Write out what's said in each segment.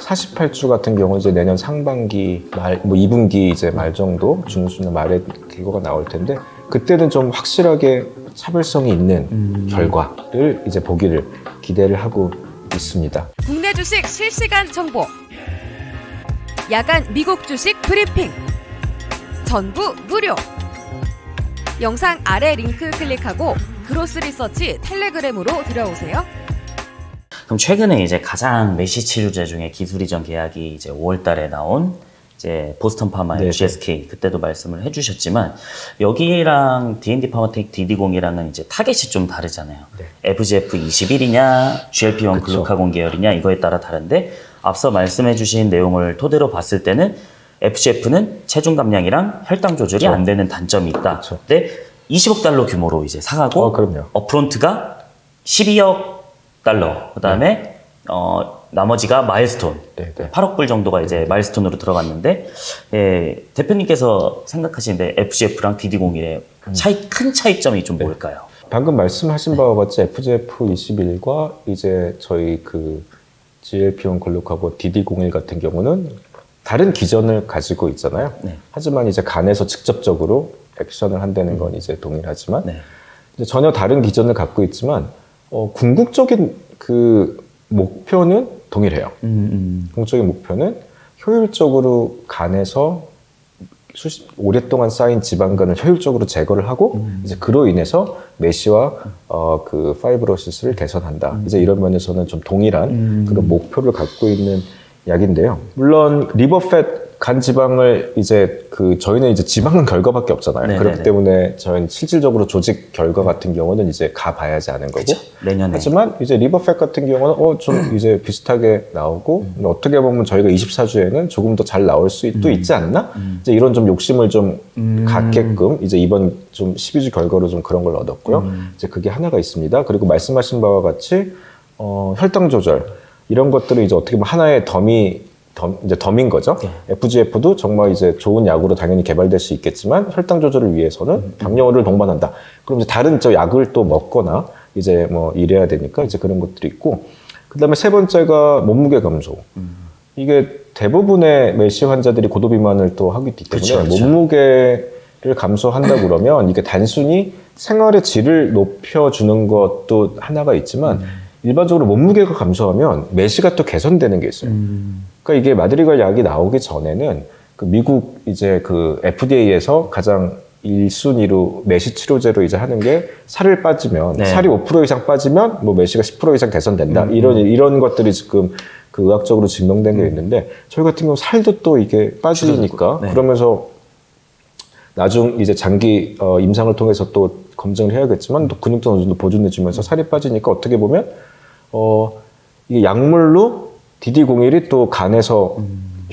48주 같은 경우 이제 내년 상반기 말, 뭐 2분기 이제 말 정도, 중순 말에 결과가 나올 텐데, 그때는 좀 확실하게 차별성이 있는 결과를 이제 보기를 기대를 하고 있습니다. 국내 주식 실시간 정보, 야간 미국 주식 브리핑, 전부 무료. 영상 아래 링크 클릭하고 그로스 리서치 텔레그램으로 들어오세요. 그럼 최근에 이제 가장 메시 치료제 중에 기술 이전 계약이 이제 5월 달에 나온 이제 보스턴 파마의 네네. GSK, 그때도 말씀을 해주셨지만 여기랑 D&D 파마텍 DD0이랑은 이제 타겟이 좀 다르잖아요. 네. FGF 21이냐 GLP-1 그쵸. 글루카곤 계열이냐 이거에 따라 다른데, 앞서 말씀해주신 내용을 토대로 봤을 때는 FGF는 체중 감량이랑 혈당 조절이 그쵸. 안 되는 단점이 있다. 그쵸. 근데 20억 달러 규모로 이제 사가고 그럼요. 업프론트가 12억 달러, 그 다음에 나머지가 마일스톤, 네, 네. 8억 불 정도가 이제 마일스톤으로 들어갔는데, 예, 대표님께서 생각하시는데 FGF랑 DD01의 큰 차이점이 좀 뭘까요? 방금 말씀하신 바와 같이 FGF21과 이제 저희 그 GLP-1 글루카곤 DD01 같은 경우는 다른 기전을 가지고 있잖아요. 네. 하지만 이제 간에서 직접적으로 액션을 한다는 건 이제 동일하지만 네. 이제 전혀 다른 기전을 갖고 있지만 궁극적인 그 목표는 동일해요. 궁극적인 목표는 효율적으로 간에서 오랫동안 쌓인 지방간을 효율적으로 제거를 하고 이제 그로 인해서 메시와 그 파이브로시스를 개선한다. 이제 이런 면에서는 좀 동일한 그런 목표를 갖고 있는 약인데요. 물론 리버팻 간 지방을 이제 저희는 이제 지방은 결과밖에 없잖아요. 네네네. 그렇기 때문에 저희는 실질적으로 조직 결과 같은 경우는 이제 가봐야지 아는 거고. 그쵸. 내년에. 하지만 이제 리버팻 같은 경우는 좀 이제 비슷하게 나오고 어떻게 보면 저희가 24주에는 조금 더 잘 나올 수도 있지 않나? 이제 이런 좀 욕심을 좀 갖게끔 이제 이번 좀 12주 결과로 좀 그런 걸 얻었고요. 이제 그게 하나가 있습니다. 그리고 말씀하신 바와 같이 혈당 조절 이런 것들을 이제 어떻게 보면 하나의 이제 덤인 거죠. 네. FGF도 정말 이제 좋은 약으로 당연히 개발될 수 있겠지만 혈당 조절을 위해서는 당뇨를 동반한다. 그럼 이제 다른 약을 또 먹거나 이제 뭐 이래야 되니까 이제 그런 것들이 있고, 그다음에 세 번째가 몸무게 감소. 이게 대부분의 메시 환자들이 고도비만을 또 하기 때문에 그쵸. 몸무게를 감소한다 그러면 이게 단순히 생활의 질을 높여주는 것도 하나가 있지만 일반적으로 몸무게가 감소하면 메시가 또 개선되는 게 있어요. 그러니까 이게 마드리갈 약이 나오기 전에는 그 미국 이제 그 FDA에서 가장 1순위로 메시 치료제로 이제 하는 게 살을 빠지면 네. 살이 5% 이상 빠지면 뭐 메시가 10% 이상 개선된다. 이런 것들이 지금 그 의학적으로 증명된 게 있는데 저희 같은 경우 살도 또 이게 빠지니까 네. 그러면서 나중 이제 장기 임상을 통해서 또 검증을 해야겠지만 또 근육도 어느 정도 보존해주면서 살이 빠지니까 어떻게 보면 이게 약물로 DD01이 또 간에서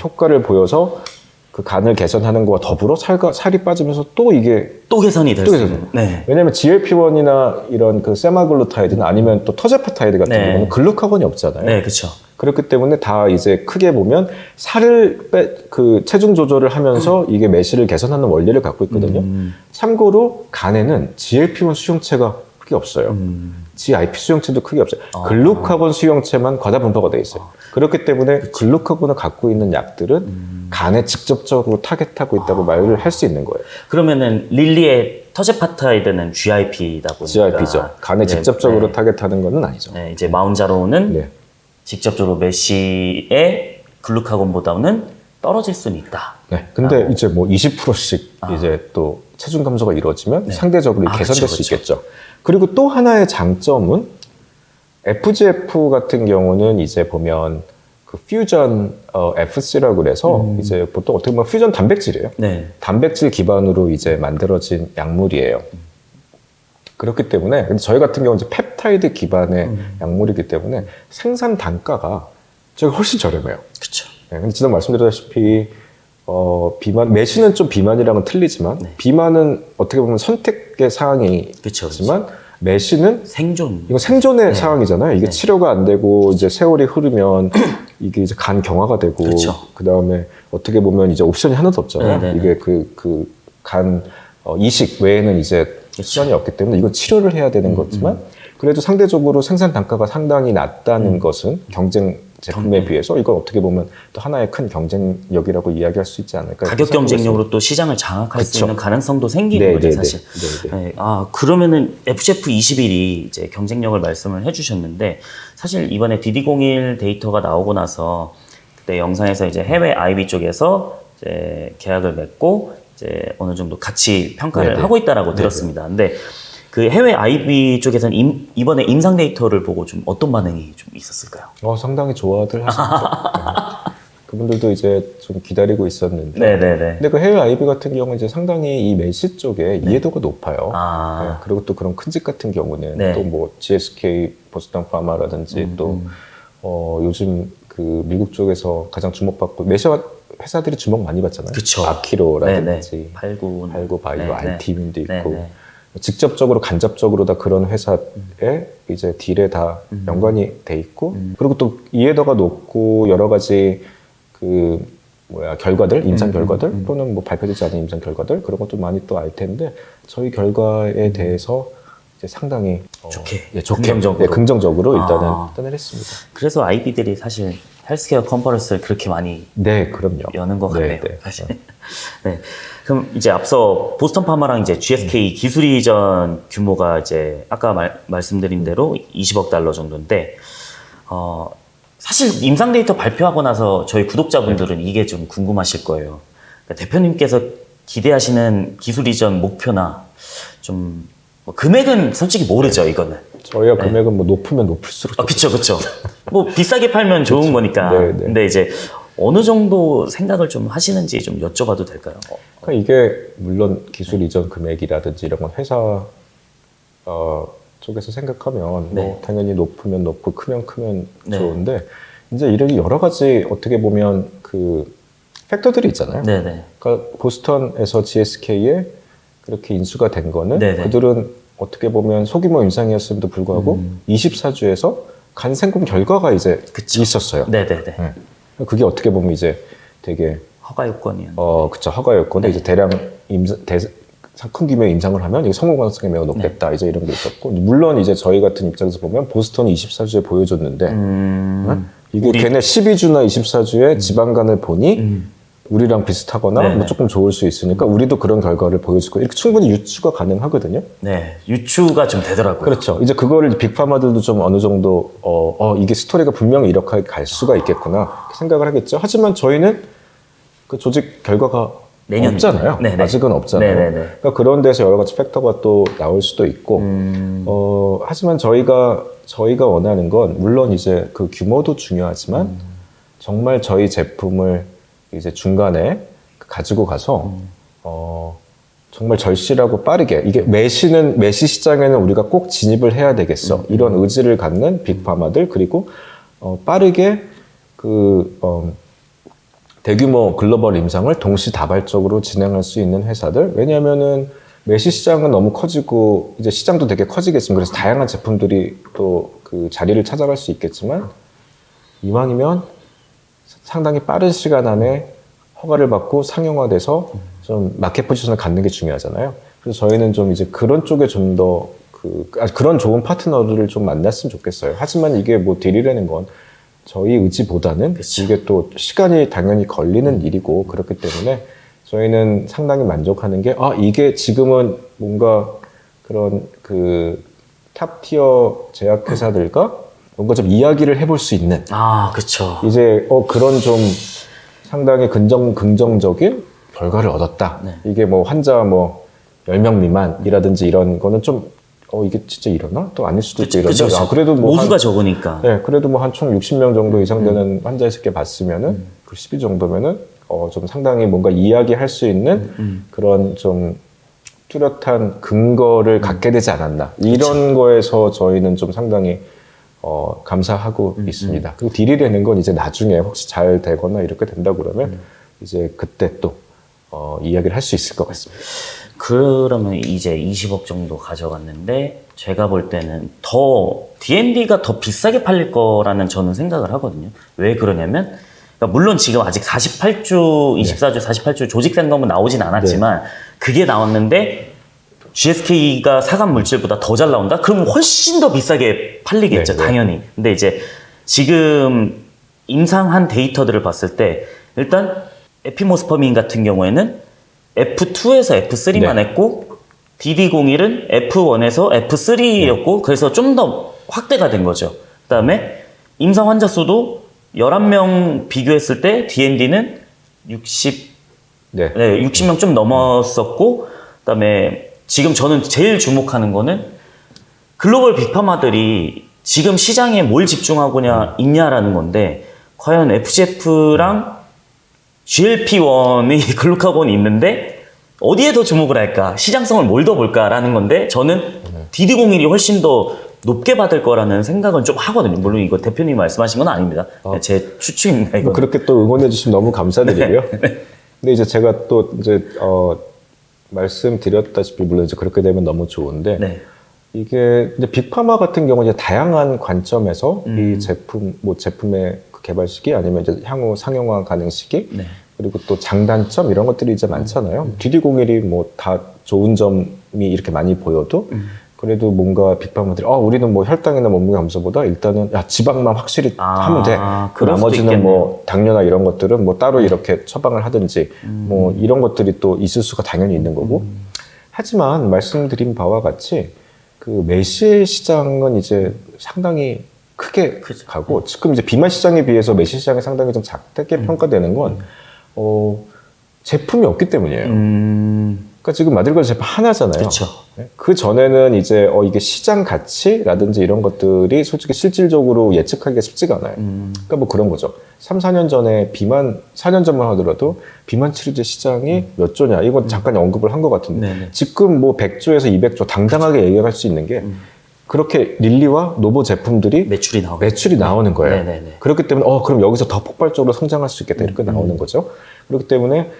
효과를 보여서 그 간을 개선하는 거와 더불어 살이 빠지면서 또 이게 또 개선이 될 또 수 개선이 있는. 네. 왜냐면 GLP-1이나 이런 그 세마글루타이드나 아니면 또 터제페타이드 같은 네. 경우는 글루카곤이 없잖아요. 네, 그렇죠. 그렇기 때문에 다 이제 크게 보면 살을 그 체중 조절을 하면서 이게 메시를 개선하는 원리를 갖고 있거든요. 참고로 간에는 GLP-1 수용체가 크게 없어요. GIP 수용체도 크게 없어요. 글루카곤 수용체만 과다 분포가 돼 있어요. 그렇기 때문에 글루카곤을 갖고 있는 약들은 간에 직접적으로 타겟하고 있다고 말을 할 수 있는 거예요. 그러면은 릴리의 터제파타이드는 GIP다 보니까 GIP죠. 간에 네, 직접적으로 네. 타겟하는 건 아니죠. 네, 이제 마운자로는 네. 직접적으로 메시의 글루카곤보다는 떨어질 수는 있다. 네. 근데 이제 뭐 20%씩 이제 또 체중 감소가 이루어지면 상대적으로 개선될 그쵸, 수 그쵸. 있겠죠. 그리고 또 하나의 장점은 FGF 같은 경우는 이제 보면 그 퓨전 FC라고 그래서 이제 보통 어떻게 보면 퓨전 단백질이에요. 네. 단백질 기반으로 이제 만들어진 약물이에요. 그렇기 때문에 근데 저희 같은 경우는 이제 펩타이드 기반의 약물이기 때문에 생산 단가가 저가 훨씬 저렴해요. 그렇죠. 네, 근데 지난 말씀드렸다시피 비만 메시는 좀 비만이랑은 틀리지만 비만은 어떻게 보면 선택의 사항이지만 메시는 생존. 이거 생존의 상황이잖아요. 이게 치료가 안 되고 이제 세월이 흐르면 이게 이제 간 경화가 되고 그쵸. 그 다음에 어떻게 보면 이제 옵션이 하나도 없잖아요. 네네네. 이게 그 간 이식 외에는 이제 수단이 없기 때문에 이건 치료를 해야 되는 거지만 그래도 상대적으로 생산 단가가 상당히 낮다는 것은 경쟁 제품에 비해서 이건 어떻게 보면 또 하나의 큰 경쟁력이라고 이야기할 수 있지 않을까. 가격 경쟁력으로 또 시장을 장악할 수 그쵸. 있는 가능성도 생기는 거죠, 사실. 네. 그러면은 FCF21이 이제 경쟁력을 말씀을 해주셨는데, 사실 이번에 DD01 데이터가 나오고 나서 그때 영상에서 이제 해외 IB 쪽에서 이제 계약을 맺고 이제 어느 정도 같이 평가를 네네. 하고 있다라고 들었습니다. 근데 그 해외 IB 쪽에서는 이번에 임상 데이터를 보고 좀 어떤 반응이 좀 있었을까요? 상당히 좋아들 하셨죠. 네. 그분들도 이제 좀 기다리고 있었는데. 네네네. 근데 그 해외 IB 같은 경우는 이제 상당히 이 메시 쪽에 이해도가 높아요. 네, 그리고 또 그런 큰 집 같은 경우는 네. 또 뭐 GSK, 보스턴 파마라든지 또 요즘 그 미국 쪽에서 가장 주목받고 메시 회사들이 주목 많이 받잖아요. 그쵸. 아키로라든지 팔구 바이오, 네네. 알티민도 있고 네네. 직접적으로 간접적으로 다 그런 회사에 이제 딜에 다 연관이 돼 있고 그리고 또 이해도가 높고 여러 가지 그 결과들 임상 결과들 또는 뭐 발표되지 않은 임상 결과들 그런 것도 많이 또 알 텐데 저희 결과에 대해서 이제 상당히 좋게 긍정적으로 일단은 했습니다. 그래서 IB들이 사실 헬스케어 컨퍼런스를 그렇게 많이 네, 그럼요. 여는 것 같네요. 네. 사실. 네. 그럼 이제 앞서 보스턴 파마랑 이제 GSK 기술 이전 규모가 이제 아까 말씀드린 대로 20억 달러 정도인데, 사실 임상 데이터 발표하고 나서 저희 구독자분들은 이게 좀 궁금하실 거예요. 그러니까 대표님께서 기대하시는 기술 이전 목표나 좀 뭐 금액은 솔직히 모르죠, 이거는. 저희가 금액은 뭐 높으면 높을수록 그쵸. 뭐 비싸게 팔면 좋은 거니까. 네. 근데 이제 어느 정도 생각을 좀 하시는지 좀 여쭤봐도 될까요? 그러니까 이게 물론 기술 이전 금액이라든지 이런 건 회사 쪽에서 생각하면 뭐 당연히 높으면 높고 크면 좋은데 이제 이런 여러 가지 어떻게 보면 그 팩터들이 있잖아요. 네네. 그러니까 보스턴에서 GSK에 그렇게 인수가 된 거는 그들은 어떻게 보면 소규모 임상이었음에도 불구하고 24주에서 간 생kum 결과가 이제 있었어요. 네네네. 네. 그게 어떻게 보면 이제 되게 허가 요건이요. 그쵸. 허가 요건에 이제 대량 큰 규모의 임상을 하면 이게 성공 가능성이 매우 높겠다. 이제 이런 게 있었고 물론 이제 저희 같은 입장에서 보면 보스턴이 24주에 보여줬는데 이게 걔네 12주나 24주에 지방간을 보니 우리랑 비슷하거나 뭐 조금 좋을 수 있으니까 우리도 그런 결과를 보여주고 이렇게 충분히 유추가 가능하거든요. 네, 유추가 좀 되더라고요. 그렇죠. 이제 그거를 빅파마들도 좀 어느 정도 이게 스토리가 분명히 이렇게 갈 수가 있겠구나 이렇게 생각을 하겠죠. 하지만 저희는 그 조직 결과가 없잖아요. 네네. 아직은 없잖아요. 네네네. 그러니까 그런 데서 여러 가지 팩터가 또 나올 수도 있고 하지만 저희가 원하는 건 물론 이제 그 규모도 중요하지만 정말 저희 제품을 이제 중간에 가지고 가서 정말 절실하고 빠르게 이게 메시 시장에는 우리가 꼭 진입을 해야 되겠어 이런 의지를 갖는 빅파마들 그리고 빠르게 대규모 글로벌 임상을 동시다발적으로 진행할 수 있는 회사들 왜냐하면은 메시 시장은 너무 커지고 이제 시장도 되게 커지겠지만 그래서 다양한 제품들이 또 그 자리를 찾아갈 수 있겠지만 이왕이면 상당히 빠른 시간 안에 허가를 받고 상용화돼서 좀 마켓 포지션을 갖는 게 중요하잖아요. 그래서 저희는 좀 이제 그런 쪽에 좀 더 그런 좋은 파트너들을 좀 만났으면 좋겠어요. 하지만 이게 뭐 딜이라는 건 저희 의지보다는 이게 또 시간이 당연히 걸리는 일이고 그렇기 때문에 저희는 상당히 만족하는 게 이게 지금은 뭔가 그런 탑티어 제약회사들과 뭔가 좀 이야기를 해볼 수 있는 그쵸. 이제 그런 좀 상당히 긍정적인 결과를 얻었다. 이게 뭐 환자 10명 미만이라든지 이런 거는 좀 이게 진짜 이러나? 또 아닐 수도 있고 이런데 그래도 뭐 모수가 적으니까. 네, 그래도 뭐 한 총 60명 정도 이상 되는 환자에서 이렇게 봤으면은 그 12 정도면은 좀 상당히 뭔가 이야기할 수 있는 그런 좀 뚜렷한 근거를 갖게 되지 않았나. 이런 거에서 저희는 좀 상당히 감사하고 있습니다. 그리고 딜이라는 건 이제 나중에 혹시 잘 되거나 이렇게 된다 그러면 이제 그때 또 이야기를 할 수 있을 것 같습니다. 그러면 이제 20억 정도 가져갔는데 제가 볼 때는 D&D가 더 비싸게 팔릴 거라는 저는 생각을 하거든요. 왜 그러냐면 그러니까 물론 지금 아직 48주, 24주, 48주 조직 생검은 나오진 않았지만 그게 나왔는데 GSK가 사간 물질보다 더 잘 나온다? 그럼 훨씬 더 비싸게 팔리겠죠, 당연히. 근데 이제 지금 임상한 데이터들을 봤을 때 일단 에피모스퍼민 같은 경우에는 F2에서 F3만 네. 했고 DD01은 F1에서 F3였고 그래서 좀 더 확대가 된 거죠. 그 다음에 임상 환자 수도 11명 비교했을 때 DND는 60명 좀 넘었었고 그다음에 지금 저는 제일 주목하는 거는 글로벌 빅파마들이 지금 시장에 뭘 집중하고 있냐라는 건데 과연 FGF랑 GLP-1이 글루카곤이 있는데 어디에 더 주목을 할까? 시장성을 뭘 더 볼까라는 건데 저는 DD01이 훨씬 더 높게 받을 거라는 생각은 좀 하거든요. 물론 이거 대표님 말씀하신 건 아닙니다. 제 추측입니다. 이거. 그렇게 또 응원해 주시면 너무 감사드리고요. 근데 이제 제가 또 이제 말씀드렸다시피 물론 이제 그렇게 되면 너무 좋은데 네. 이게 이제 빅파마 같은 경우는 이제 다양한 관점에서 이 제품 뭐 제품의 그 개발 시기 아니면 이제 향후 상용화 가능 시기 네. 그리고 또 장단점 이런 것들이 이제 많잖아요. DD01이 뭐 다 좋은 점이 이렇게 많이 보여도 그래도 뭔가 빅파마들이 우리는 뭐 혈당이나 몸무게 감소보다 일단은 야 지방만 확실히 하면 돼. 그 그럴 수도 나머지는 있겠네요. 뭐 당뇨나 이런 것들은 뭐 따로 이렇게 처방을 하든지 뭐 이런 것들이 또 있을 수가 당연히 있는 거고. 하지만 말씀드린 바와 같이 그 매실 시장은 이제 상당히 크게 가고 지금 이제 비만 시장에 비해서 매실 시장이 상당히 좀 작게 평가되는 건 제품이 없기 때문이에요. 그러니까 지금 마들걸 제품 하나잖아요. 그쵸. 그 전에는 이제 이게 시장 가치라든지 이런 것들이 솔직히 실질적으로 예측하기가 쉽지가 않아요. 그러니까 뭐 그런 거죠. 3, 4년 전에 4년 전만 하더라도 비만 치료제 시장이 몇 조냐 이건 잠깐 언급을 한 것 같은데 네네. 지금 뭐 100조에서 200조 당당하게 얘기할 수 있는 게 그렇게 릴리와 노보 제품들이 매출이 나오는 거예요. 네네네. 그렇기 때문에 그럼 여기서 더 폭발적으로 성장할 수 있겠다 이렇게 나오는 거죠. 그렇기 때문에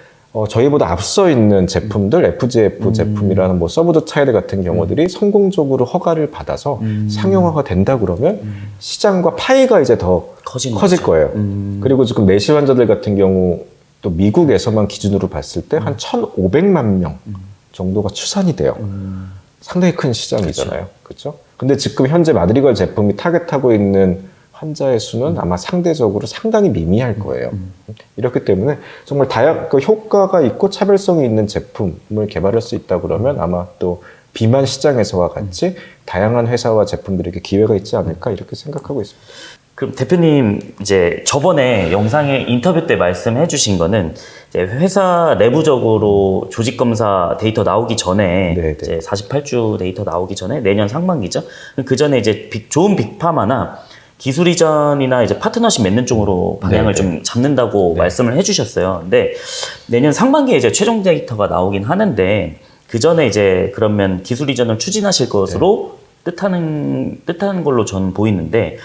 저희보다 앞서 있는 제품들, FGF 제품이라는 뭐 서브드타이드 같은 경우들이 성공적으로 허가를 받아서 상용화가 된다 그러면 시장과 파이가 이제 더 커질 거예요. 그리고 지금 내시 환자들 같은 경우 또 미국에서만 기준으로 봤을 때 한 1,500만 명 정도가 추산이 돼요. 상당히 큰 시장이잖아요. 그렇죠? 근데 지금 현재 마드리걸 제품이 타겟하고 있는 환자의 수는 아마 상대적으로 상당히 미미할 거예요. 이렇기 때문에 정말 그 효과가 있고 차별성이 있는 제품을 개발할 수 있다 그러면 아마 또 비만 시장에서와 같이 다양한 회사와 제품들에게 기회가 있지 않을까 이렇게 생각하고 있습니다. 그럼 대표님 이제 저번에 영상에 인터뷰 때 말씀해 주신 거는 이제 회사 내부적으로 조직 검사 데이터 나오기 전에 네네. 이제 48주 데이터 나오기 전에 내년 상반기죠. 그 전에 이제 좋은 빅파마나 기술 이전이나 이제 파트너십 맺는 쪽으로 방향을 좀 잡는다고 말씀을 해주셨어요. 근데 내년 상반기에 이제 최종 데이터가 나오긴 하는데 그 전에 이제 그러면 기술 이전을 추진하실 것으로 뜻하는 걸로 저는 보이는데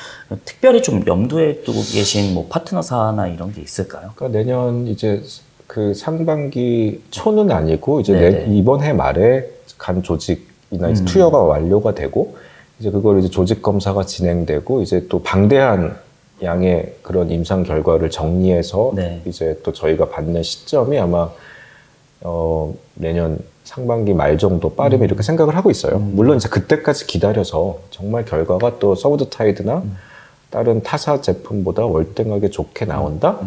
특별히 좀 염두에 두고 계신 뭐 파트너사나 이런 게 있을까요? 그러니까 내년 이제 그 상반기 초는 아니고 이제 네네. 이번 해 말에 간 조직이나 이제 투여가 완료가 되고 이제 그걸 이제 조직 검사가 진행되고 이제 또 방대한 양의 그런 임상 결과를 정리해서 이제 또 저희가 받는 시점이 아마 내년 상반기 말 정도 빠르면 이렇게 생각을 하고 있어요. 물론 이제 그때까지 기다려서 정말 결과가 또 서브드타이드나 다른 타사 제품보다 월등하게 좋게 나온다?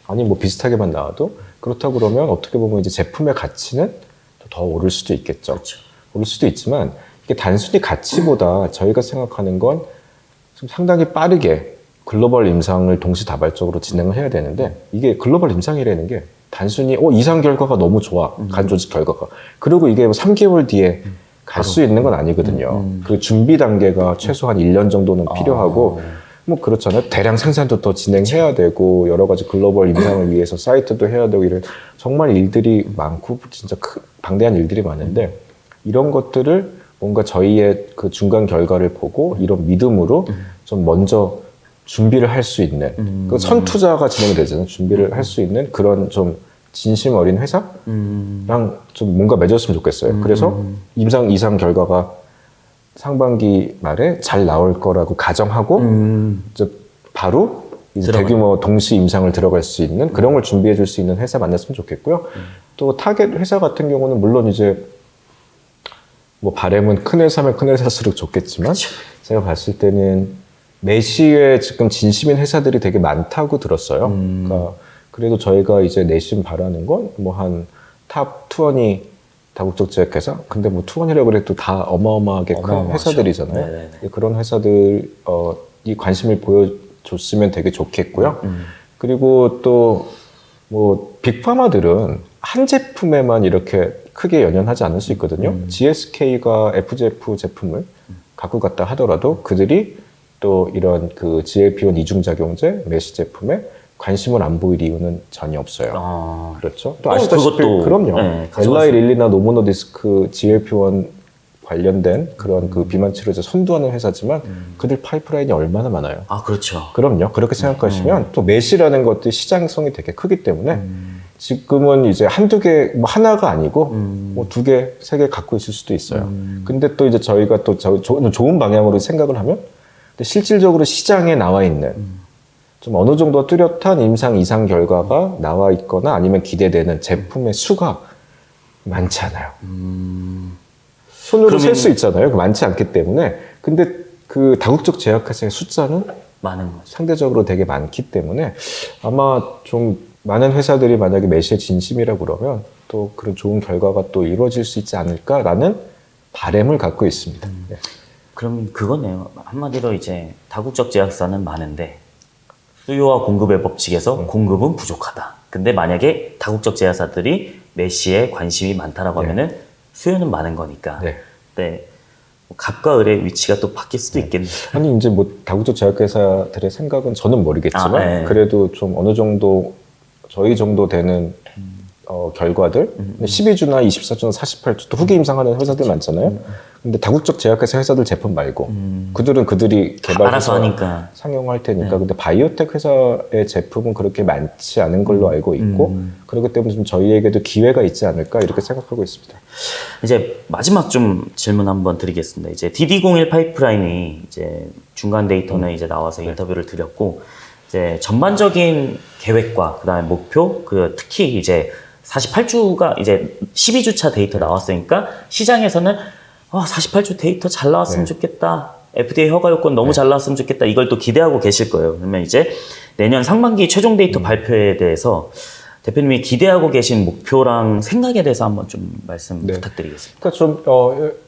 아니 뭐 비슷하게만 나와도 그렇다 그러면 어떻게 보면 이제 제품의 가치는 더 오를 수도 있겠죠. 그렇죠. 오를 수도 있지만 이게 단순히 가치보다 저희가 생각하는 건 좀 상당히 빠르게 글로벌 임상을 동시다발적으로 진행을 해야 되는데 이게 글로벌 임상이라는 게 단순히 이상 결과가 너무 좋아 간 조직 결과가 그리고 이게 뭐 3개월 뒤에 갈 수 있는 건 아니거든요. 그 준비 단계가 최소한 1년 정도는 필요하고 뭐 그렇잖아요. 대량 생산도 더 진행해야 되고 여러 가지 글로벌 임상을 위해서 사이트도 해야 되고 이런 정말 일들이 많고 진짜 방대한 일들이 많은데 이런 것들을 뭔가 저희의 그 중간 결과를 보고 이런 믿음으로 좀 먼저 준비를 할 수 있는 그 선투자가 진행이 되잖아요. 준비를 할 수 있는 그런 좀 진심 어린 회사랑 좀 뭔가 맺었으면 좋겠어요. 그래서 임상 이상 결과가 상반기 말에 잘 나올 거라고 가정하고 이제 바로 이제 대규모 동시 임상을 들어갈 수 있는 그런 걸 준비해 줄 수 있는 회사 만났으면 좋겠고요. 또 타겟 회사 같은 경우는 물론 이제 뭐 바람은 큰 회사면 큰 회사일수록 좋겠지만 제가 봤을 때는 메시에 지금 진심인 회사들이 되게 많다고 들었어요. 그러니까 그래도 저희가 이제 내심 바라는 건 뭐 한 탑 20 다국적 제약회사? 근데 뭐 20이라고 그래도 다 어마어마하게 큰 어마어마하죠. 회사들이잖아요. 네네네. 그런 회사들이 관심을 보여줬으면 되게 좋겠고요. 그리고 또 뭐 빅파마들은 한 제품에만 이렇게 크게 연연하지 않을 수 있거든요. GSK가 FGF 제품을 갖고 갔다 하더라도 그들이 또 이런 그 GLP-1 이중작용제 메시 제품에 관심을 안 보일 이유는 전혀 없어요. 그렇죠. 또 아시다시피 그것도, 그럼요. 네, 엘라이 릴리나 노모노디스크 GLP-1 관련된 그런 그 비만 치료제 선두하는 회사지만 그들 파이프라인이 얼마나 많아요. 아, 그렇죠. 그럼요. 그렇게 생각하시면 또 메시라는 것도 시장성이 되게 크기 때문에 지금은 이제 한두 개, 뭐 하나가 아니고 뭐 두 개, 세 개 갖고 있을 수도 있어요. 근데 또 이제 저희가 또 좋은 방향으로 생각을 하면 근데 실질적으로 시장에 나와 있는 좀 어느 정도 뚜렷한 임상 이상 결과가 나와 있거나 아니면 기대되는 제품의 수가 많지 않아요. 손으로 셀 수 있잖아요. 많지 않기 때문에. 근데 그 다국적 제약회사의 숫자는 많은 거죠. 상대적으로 되게 많기 때문에 아마 좀 많은 회사들이 만약에 메시의 진심이라고 그러면 또 그런 좋은 결과가 또 이루어질 수 있지 않을까라는 바람을 갖고 있습니다. 네. 그럼 그거네요. 한마디로 이제 다국적 제약사는 많은데 수요와 공급의 법칙에서 공급은 부족하다. 근데 만약에 다국적 제약사들이 메시에 관심이 많다라고 네. 하면은 수요는 많은 거니까. 네. 네. 뭐 갑과 을의 위치가 또 바뀔 수도 있겠네요. 아니 이제 뭐 다국적 제약회사들의 생각은 저는 모르겠지만 네. 그래도 좀 어느 정도 저희 정도 되는 결과들 12주나 24주나 48주 또 후기 임상하는 회사들 많잖아요. 근데 다국적 제약회사 회사들 제품 말고 그들은 그들이 알아서 개발해서 하니까. 상용할 테니까 근데 바이오텍 회사의 제품은 그렇게 많지 않은 걸로 알고 있고 그렇기 때문에 좀 저희에게도 기회가 있지 않을까 이렇게 생각하고 있습니다. 이제 마지막 좀 질문 한번 드리겠습니다. 이제 DD01 파이프라인이 이제 중간 데이터는 이제 나와서 인터뷰를 드렸고 이제 전반적인 계획과 그다음에 목표 특히 이제 48주가 이제 12주차 데이터 나왔으니까 시장에서는 48주 데이터 잘 나왔으면 좋겠다. FDA 허가 요건 너무 잘 나왔으면 좋겠다. 이걸 또 기대하고 계실 거예요. 그러면 이제 내년 상반기 최종 데이터 발표에 대해서 대표님이 기대하고 계신 목표랑 생각에 대해서 한번 좀 말씀 부탁드리겠습니다. 그러니까 좀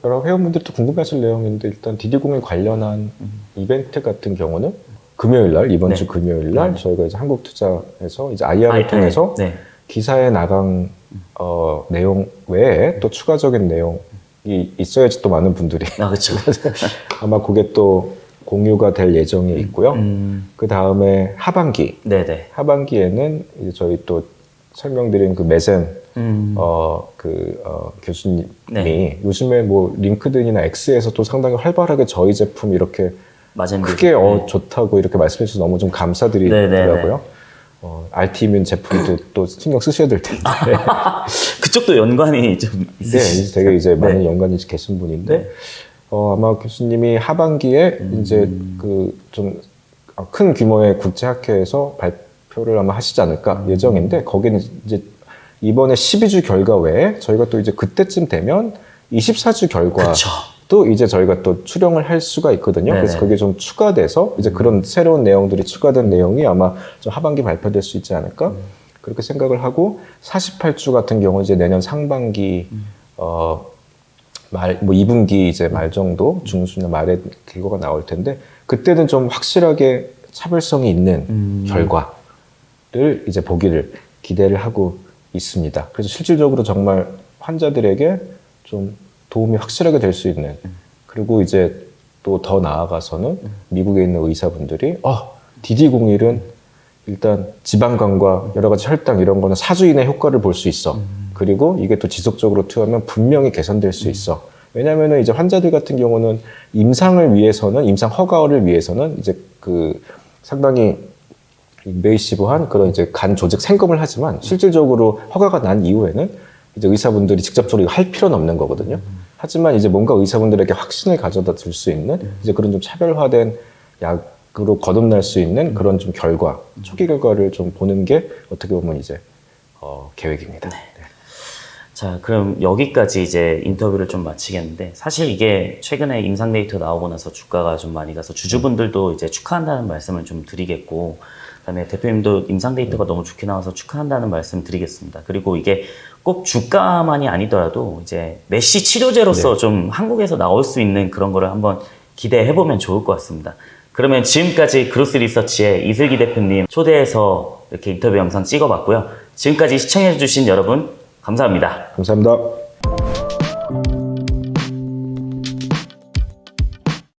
여러 회원분들도 궁금해하실 내용인데 일단 DD01 관련한 이벤트 같은 경우는 금요일 날 이번 주 금요일 날 저희가 이제 한국투자에서 이제 IR을 통해서 기사에 나간 내용 외에 또 추가적인 내용이 있어야지 또 많은 분들이 그렇죠. 아마 그게 또 공유가 될 예정이 있고요. 그 다음에 하반기 하반기에는 이제 저희 또 설명드린 그 메센 교수님이 요즘에 뭐 링크드인이나 X에서 또 상당히 활발하게 저희 제품 이렇게 크게 좋다고 이렇게 말씀해 주셔서 너무 좀 감사드리더라고요. 알티이뮮 제품도 또 신경 쓰셔야 될 텐데. 그쪽도 연관이 좀 있으시죠? 네, 되게 이제 많은 연관이 계신 분인데, 아마 교수님이 하반기에 이제 그 좀 큰 규모의 국제학회에서 발표를 아마 하시지 않을까 예정인데, 거기는 이제 이번에 12주 결과 외에 저희가 또 이제 그때쯤 되면 24주 결과 또 이제 저희가 또 수령을 할 수가 있거든요. 그래서 그게 좀 추가돼서 이제 그런 새로운 내용들이 추가된 내용이 아마 좀 하반기 발표될 수 있지 않을까 그렇게 생각을 하고 48주 같은 경우 이제 내년 상반기 뭐 2분기 이제 말 정도 중순 말에 결과가 나올 텐데 그때는 좀 확실하게 차별성이 있는 결과를 이제 보기를 기대를 하고 있습니다. 그래서 실질적으로 정말 환자들에게 좀 도움이 확실하게 될 수 있는 그리고 이제 또 더 나아가서는 미국에 있는 의사분들이 DD01은 일단 지방간과 여러 가지 혈당 이런 거는 4주 이내 효과를 볼 수 있어. 그리고 이게 또 지속적으로 투여하면 분명히 개선될 수 있어. 왜냐면은 이제 환자들 같은 경우는 임상 허가를 위해서는 이제 그 상당히 인베이시브한 그런 이제 간 조직 생검을 하지만 실질적으로 허가가 난 이후에는 이제 의사분들이 직접적으로 할 필요는 없는 거거든요. 하지만 이제 뭔가 의사분들에게 확신을 가져다 줄 수 있는 이제 그런 좀 차별화된 약으로 거듭날 수 있는 그런 좀 초기 결과를 좀 보는 게 어떻게 보면 이제 계획입니다. 자, 그럼 여기까지 이제 인터뷰를 좀 마치겠는데, 사실 이게 최근에 임상 데이터 나오고 나서 주가가 좀 많이 가서 주주분들도 이제 축하한다는 말씀을 좀 드리겠고, 그다음에 대표님도 임상 데이터가 너무 좋게 나와서 축하한다는 말씀 드리겠습니다. 그리고 이게 꼭 주가만이 아니더라도 이제 메시 치료제로서 좀 한국에서 나올 수 있는 그런 거를 한번 기대해 보면 좋을 것 같습니다. 그러면 지금까지 그로스 리서치의 이슬기 대표님 초대해서 이렇게 인터뷰 영상 찍어봤고요. 지금까지 시청해주신 여러분 감사합니다. 감사합니다.